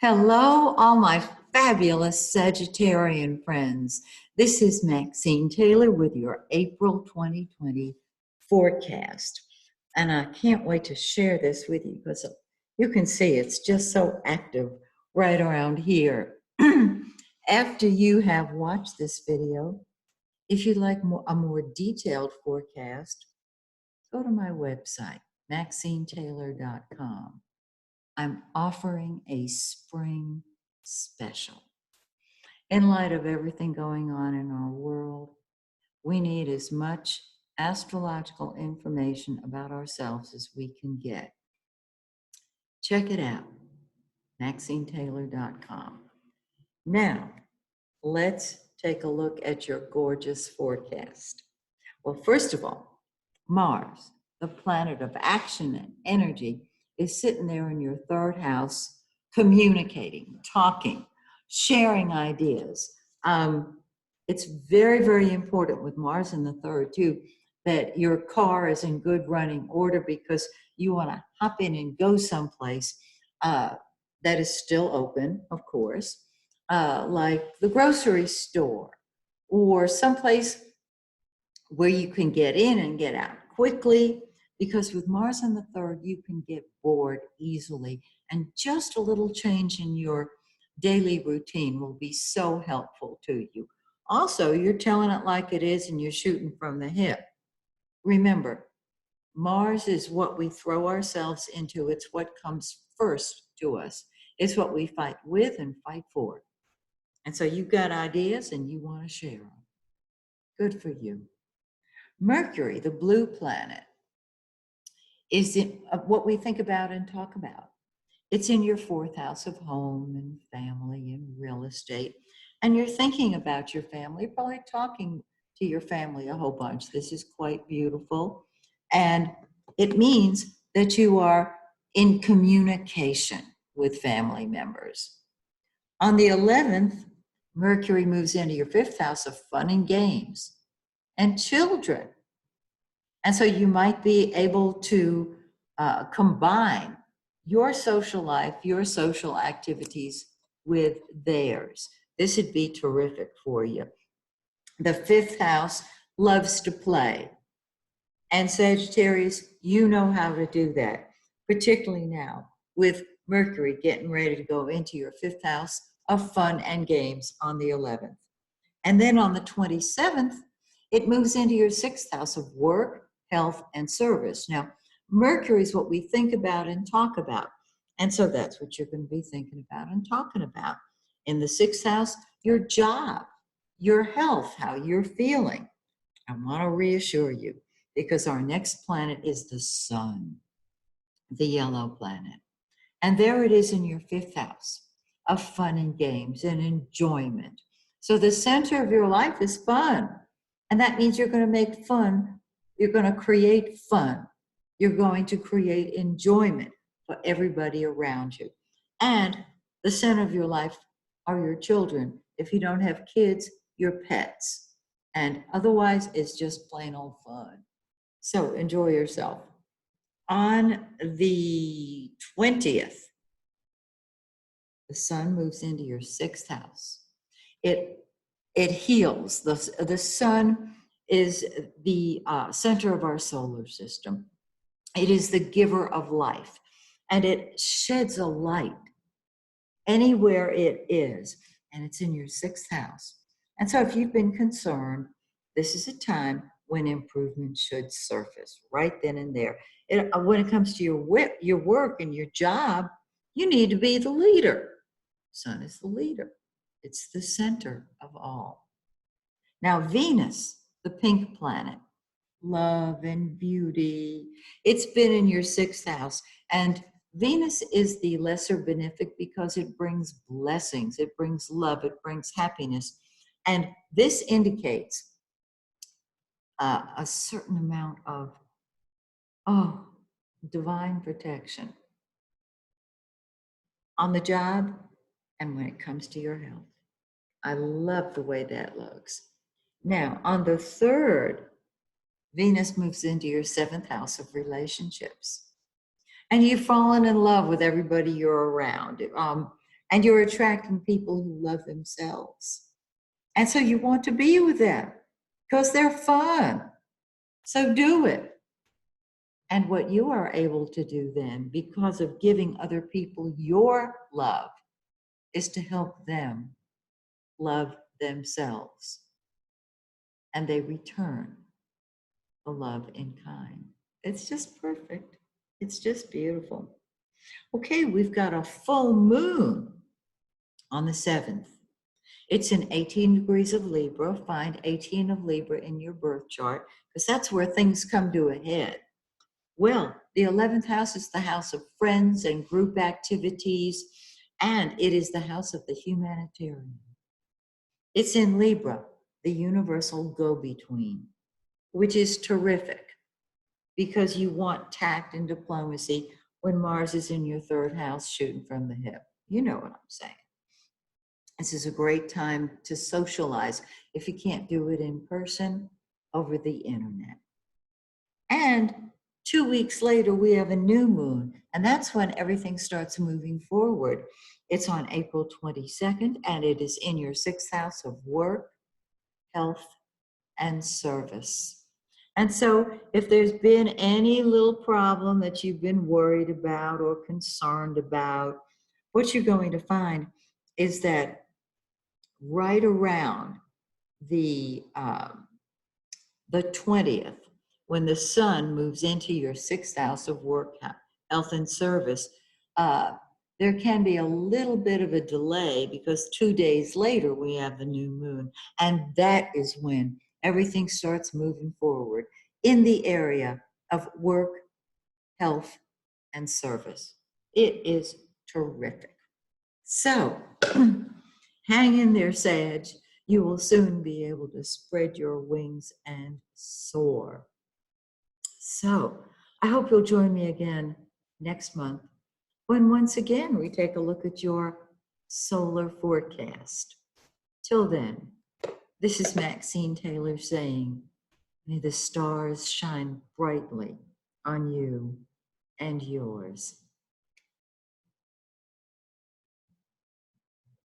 Hello, all my fabulous Sagittarian friends. This is Maxine Taylor with your April 2020 forecast. And I can't wait to share this with you because you can see it's just so active right around here. After you have watched this video, if you'd like a more detailed forecast, go to my website, MaxineTaylor.com. I'm offering a spring special. In light of everything going on in our world, we need as much astrological information about ourselves as we can get. Check it out, MaxineTaylor.com. Now, let's take a look at your gorgeous forecast. Well, first of all, Mars, the planet of action and energy, is sitting there in your third house, communicating, talking, sharing ideas. It's very, very important with Mars in the third, too, that your car is in good running order because you want to hop in and go someplace that is still open, of course, like the grocery store or someplace where you can get in and get out quickly, because with Mars in the third, you can get bored easily. And just a little change in your daily routine will be so helpful to you. Also, you're telling it like it is and you're shooting from the hip. Remember, Mars is what we throw ourselves into. It's what comes first to us. It's what we fight with and fight for. And so you've got ideas and you want to share them. Good for you. Mercury, the blue planet, is what we think about and talk about. It's in your fourth house of home and family and real estate. And you're thinking about your family, probably talking to your family a whole bunch. This is quite beautiful. And it means that you are in communication with family members. On the 11th, Mercury moves into your fifth house of fun and games and children. And so you might be able to combine your social life, your social activities with theirs. This would be terrific for you. The fifth house loves to play. And Sagittarius, you know how to do that, particularly now with Mercury getting ready to go into your fifth house of fun and games on the 11th. And then on the 27th, it moves into your sixth house of work, health, and service. Now, Mercury is what we think about and talk about. And so that's what you're going to be thinking about and talking about. In the sixth house, your job, your health, how you're feeling. I want to reassure you because our next planet is the sun, the yellow planet. And there it is in your fifth house of fun and games and enjoyment. So the center of your life is fun. And that means you're going to make fun. You're going to create fun. You're going to create enjoyment for everybody around you. And the center of your life are your children. If you don't have kids, your pets. And otherwise, it's just plain old fun. So enjoy yourself. On the 20th, the sun moves into your sixth house. It heals. The sun is the center of our solar system. It is the giver of life, and it sheds a light anywhere it is, and it's in your sixth house. And so if you've been concerned, this is a time when improvement should surface right then and there. When it comes to your work and your job, you need to be the leader. Sun is the leader. It's the center of all. Now, Venus, the pink planet, love and beauty. It's been in your sixth house. And Venus is the lesser benefic because it brings blessings. It brings love. It brings happiness. And this indicates a certain amount of, divine protection on the job and when it comes to your health. I love the way that looks. Now, on the 3rd, Venus moves into your 7th house of relationships. And you've fallen in love with everybody you're around. And you're attracting people who love themselves. And so you want to be with them because they're fun. So do it. And what you are able to do then, because of giving other people your love, is to help them love themselves. And they return the love in kind. It's just perfect. It's just beautiful. Okay, we've got a full moon on the 7th. It's in 18 degrees of Libra. Find 18 of Libra in your birth chart because that's where things come to a head. Well, the 11th house is the house of friends and group activities, and it is the house of the humanitarian. It's in Libra, the universal go-between, which is terrific because you want tact and diplomacy when Mars is in your 3rd house shooting from the hip. You know what I'm saying. This is a great time to socialize if you can't do it in person, over the internet. And 2 weeks later, we have a new moon, and that's when everything starts moving forward. It's on April 22nd, and it is in your 6th house of work, health, and service. And so if there's been any little problem that you've been worried about or concerned about, what you're going to find is that right around the 20th, when the sun moves into your 6th house of work, health, and service, there can be a little bit of a delay because 2 days later we have the new moon. And that is when everything starts moving forward in the area of work, health, and service. It is terrific. So, hang in there, Sag. You will soon be able to spread your wings and soar. So, I hope you'll join me again next month when once again we take a look at your solar forecast. Till then, this is Maxine Taylor saying, may the stars shine brightly on you and yours.